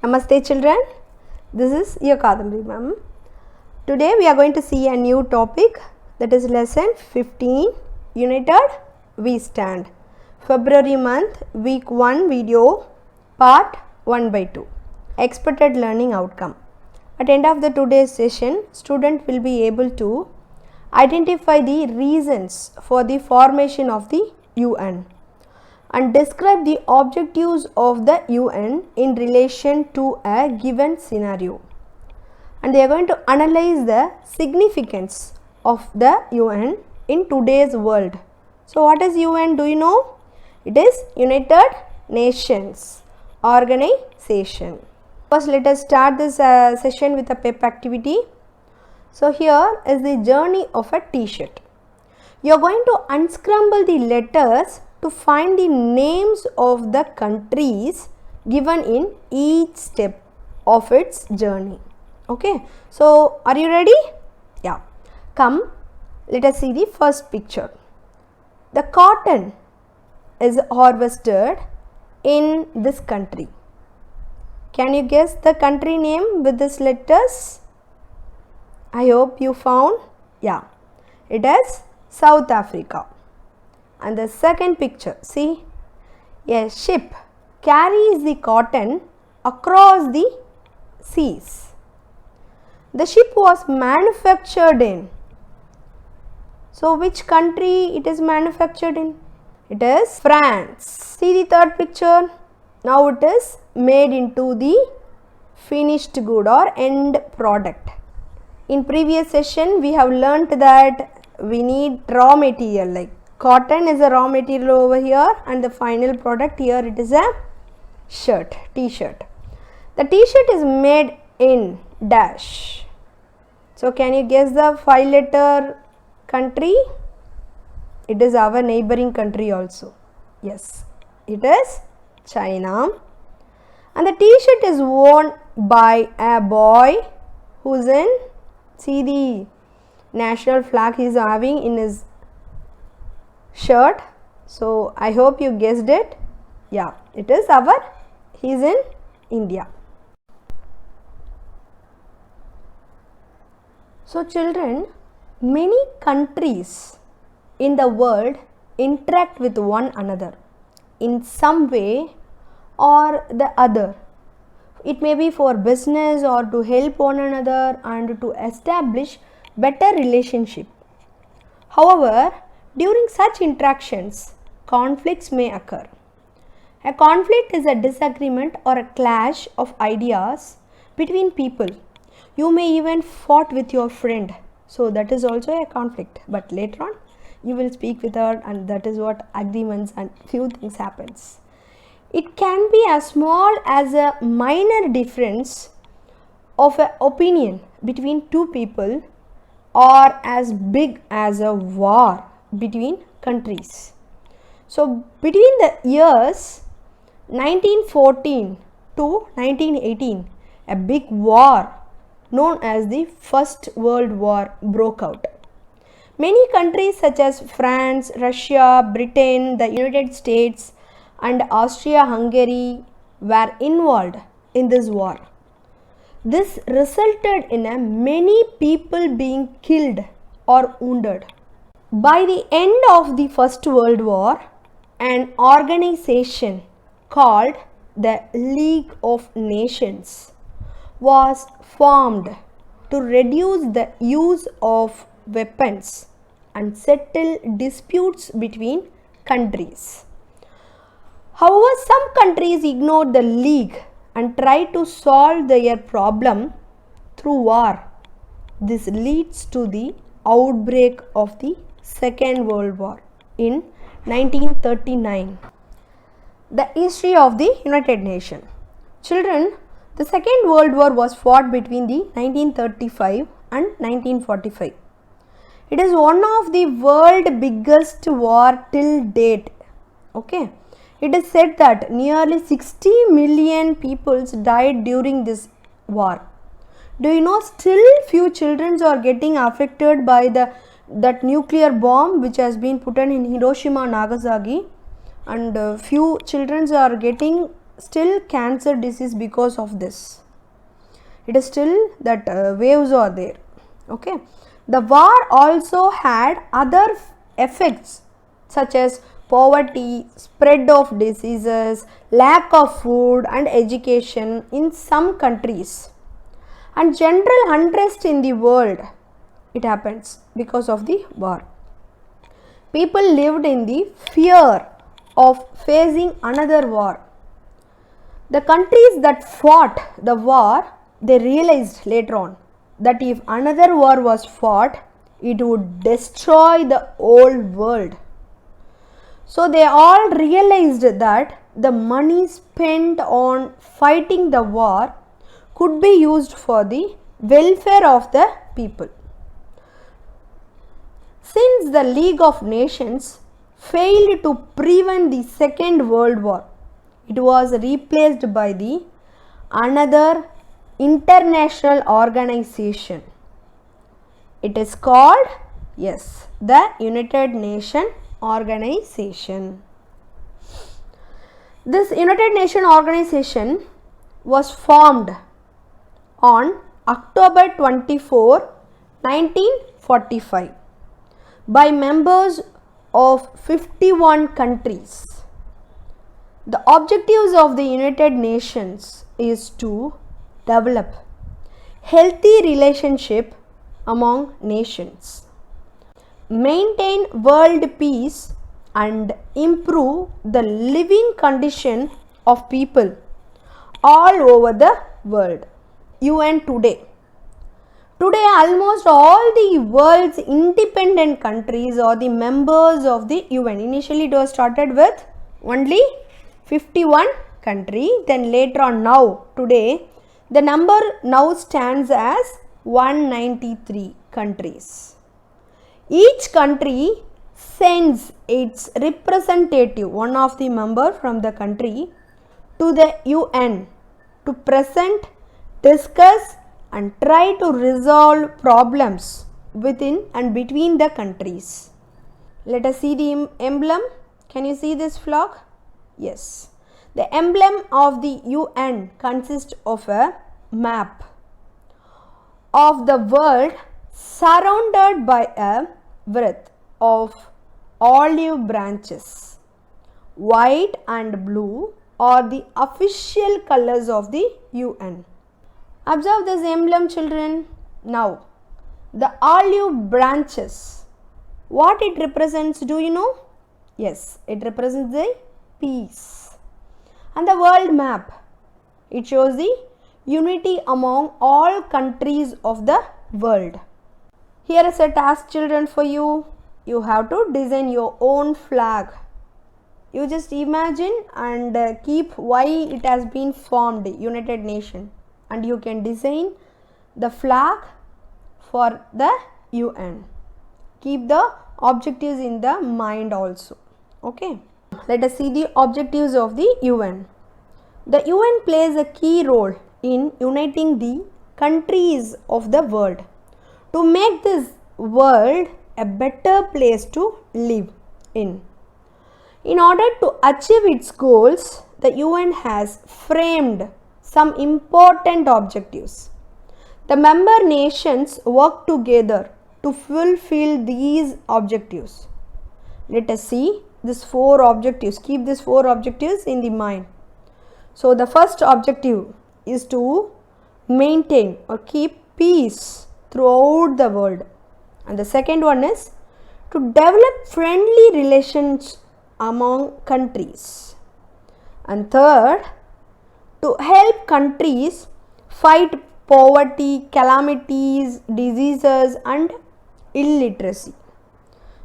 Namaste children, this is your Kadambari ma'am. Today we are going to see a new topic, that is lesson 15, United We Stand. February month, week 1 video, part 1 by 2. Expected learning outcome. At end of the today's session, student will be able to identify the reasons for the formation of the UN and describe the objectives of the UN in relation to a given scenario. And they are going to analyze the significance of the UN in today's world. So what is UN, do you know? It is United Nations Organization. First let us start this session with a pep activity. So here is the journey of a t-shirt. You are going to unscramble the letters to find the names of the countries given in each step of its journey. Okay, so are you ready? Yeah. Come, let us see the first picture. The cotton is harvested in this country. Can you guess the country name with these letters? I hope you found. Yeah, it is South Africa. And the second picture, see, a ship carries the cotton across the seas. The ship was manufactured in. So which country it is manufactured in? It is France. See the third picture. Now it is made into the finished good or end product. In previous session we have learnt that we need raw material, like cotton is a raw material over here, and the final product here it is a shirt, t-shirt. The t-shirt is made in dash. So can you guess the 5-letter country? It is our neighboring country also. Yes, it is China. And the t-shirt is worn by a boy who is in, see the national flag he is having in his shirt. So I hope you guessed it. Yeah, it is he is in India. So children, many countries in the world interact with one another in some way or the other. It may be for business or to help one another and to establish better relationship. However, during such interactions, conflicts may occur. A conflict is a disagreement or a clash of ideas between people. You may even fought with your friend. So that is also a conflict. But later on, you will speak with her, and that is what agreements and few things happens. It can be as small as a minor difference of an opinion between two people, or as big as a war between countries. So between the years 1914 to 1918, a big war known as the First World War broke out. Many countries such as France, Russia, Britain, the United States and Austria-Hungary were involved in this war. This resulted in many people being killed or wounded. By the end of the First World War, an organization called the League of Nations was formed to reduce the use of weapons and settle disputes between countries. However, some countries ignored the League and tried to solve their problem through war. This leads to the outbreak of the Second World War in 1939. The history of the United Nations. Children, the Second World War was fought between the 1935 and 1945. It is one of the world's biggest war till date. Okay. It is said that nearly 60 million people died during this war. Do you know still few children are getting affected by that nuclear bomb which has been put in Hiroshima and Nagasaki, and few children are getting still cancer disease because of this. It is still that waves are there. Okay. The war also had other effects such as poverty, spread of diseases, lack of food and education in some countries, and general unrest in the world. It happens because of the war. People lived in the fear of facing another war. The countries that fought the war, they realized later on that if another war was fought, it would destroy the whole world. So they all realized that the money spent on fighting the war could be used for the welfare of the people. Since the League of Nations failed to prevent the Second World War, it was replaced by the another international organization. It is called, yes, the United Nations Organization. This United Nations Organization was formed on October 24, 1945 by members of 51 countries. The objectives of the United Nations is to develop healthy relationship among nations, maintain world peace and improve the living condition of people all over the world. UN today. Today almost all the world's independent countries are the members of the UN. Initially it was started with only 51 countries, then later on now today the number now stands as 193 countries. Each country sends its representative, one of the member from the country, to the UN to present, discuss and try to resolve problems within and between the countries. Let us see the emblem. Can you see this flag? Yes. The emblem of the UN consists of a map of the world surrounded by a wreath of olive branches. White and blue are the official colors of the UN. Observe this emblem, children. Now, the olive branches, what it represents, do you know? Yes, it represents the peace. And the world map, it shows the unity among all countries of the world. Here is a task, children, for you. You have to design your own flag. You just imagine and keep why it has been formed, United Nations, and you can design the flag for the UN. Keep the objectives in the mind also. Okay. Let us see the objectives of the UN. The UN plays a key role in uniting the countries of the world to make this world a better place to live in. In order to achieve its goals, the UN has framed some important objectives. The member nations work together to fulfill these objectives. Let us see these 4 objectives. Keep these 4 objectives in the mind. So, the first objective is to maintain or keep peace throughout the world. And the second one is to develop friendly relations among countries. And third, to help countries fight poverty, calamities, diseases and illiteracy.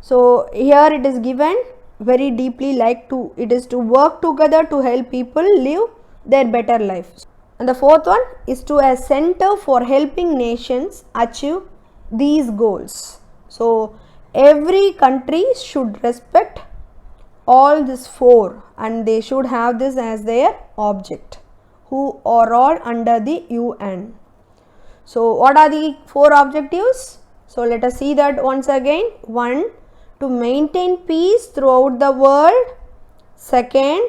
So, here it is given very deeply like it is to work together to help people live their better life. And the fourth one is to a center for helping nations achieve these goals. So, every country should respect all these 4 and they should have this as their object, who are all under the UN. So, what are the 4 objectives? So, let us see that once again. 1. To maintain peace throughout the world. Second,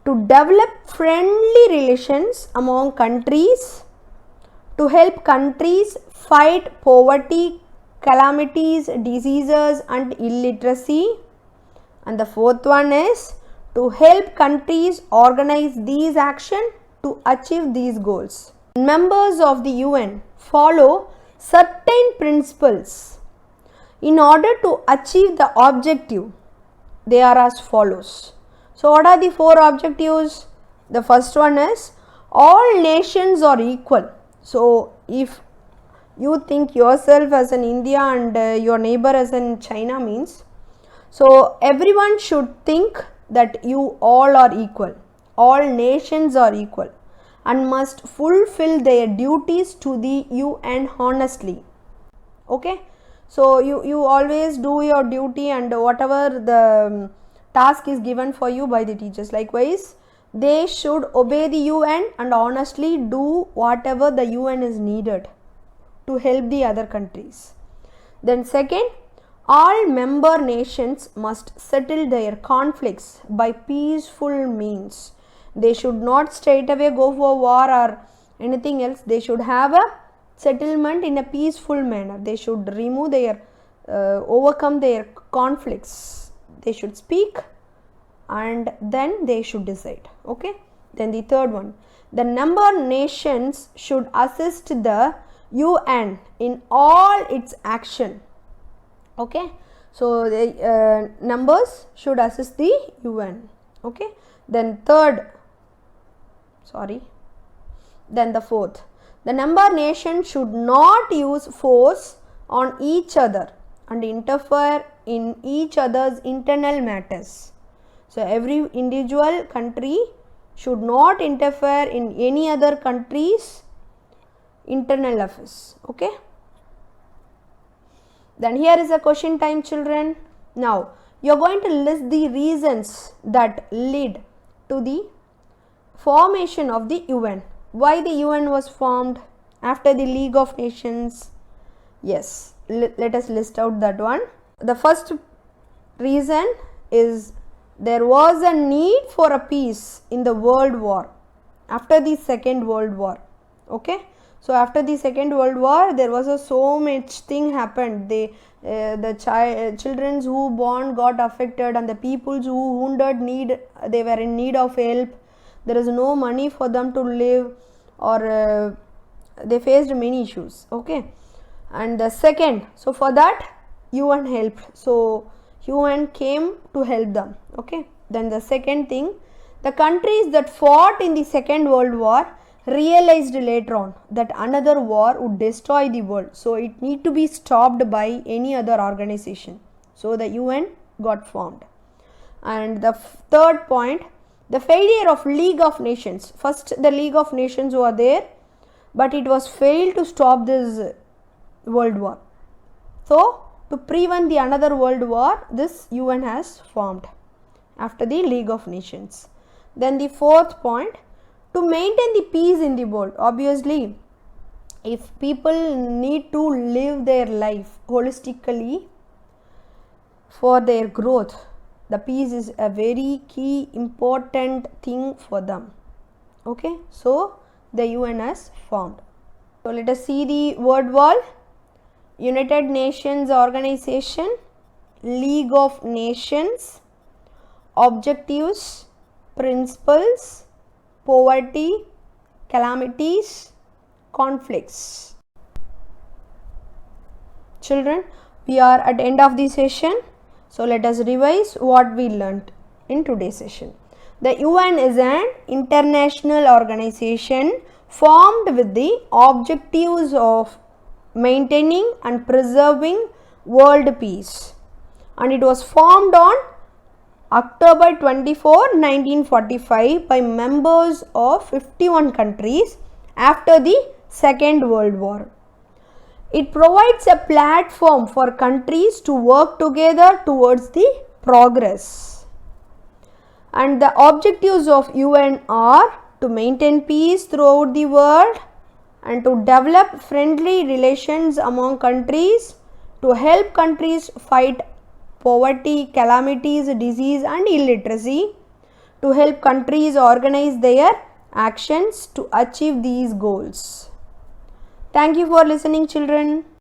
to develop friendly relations among countries, to help countries fight poverty, calamities, diseases and illiteracy. And the fourth one is to help countries organize these actions to achieve these goals. Members of the UN follow certain principles in order to achieve the objective. They are as follows. So what are the four objectives? The first one is all nations are equal. So if you think yourself as an India and your neighbor as in China means, so everyone should think that you all are equal. All nations are equal and must fulfill their duties to the UN honestly. Okay. So you always do your duty and whatever the task is given for you by the teachers. Likewise, they should obey the UN and honestly do whatever the UN is needed to help the other countries. Then second, all member nations must settle their conflicts by peaceful means. They should not straight away go for war or anything else. They should have a settlement in a peaceful manner. They should remove their overcome their conflicts. They should speak and then they should decide. Okay. Then the third one, the member nations should assist the UN in all its action. Okay. So the numbers should assist the UN. Okay. Then the fourth, the member nation should not use force on each other and interfere in each other's internal matters. So every individual country should not interfere in any other country's internal affairs. Okay. Then here is a question time, children. Now you are going to list the reasons that lead to the formation of the UN. Why the UN was formed after the League of Nations? Yes, let us list out that one. The first reason is there was a need for a peace in the world war after the Second World War. Okay. So after the Second World War, there was so much thing happened. The children who born got affected and the peoples who wounded they were in need of help. There is no money for them to live or they faced many issues. Okay. And the second, so for that UN helped. So UN came to help them. Okay. Then the second thing, the countries that fought in the Second World War realized later on that another war would destroy the world. So it need to be stopped by any other organization. So the UN got formed. And the third point, the failure of League of Nations. First the League of Nations were there, but it was failed to stop this world war. So to prevent the another world war, this UN has formed after the League of Nations. Then the fourth point, to maintain the peace in the world. Obviously, if people need to live their life holistically for their growth, the peace is a very key important thing for them. Okay. So the UN has formed. So let us see the word wall. United Nations Organization, League of Nations, objectives, principles, poverty, calamities, conflicts. Children, we are at the end of the session. So let us revise what we learnt in today's session. The UN is an international organization formed with the objectives of maintaining and preserving world peace, and it was formed on October 24, 1945 by members of 51 countries after the Second World War. It provides a platform for countries to work together towards the progress. And the objectives of UN are to maintain peace throughout the world and to develop friendly relations among countries, to help countries fight poverty, calamities, disease and illiteracy, to help countries organize their actions to achieve these goals. Thank you for listening, children.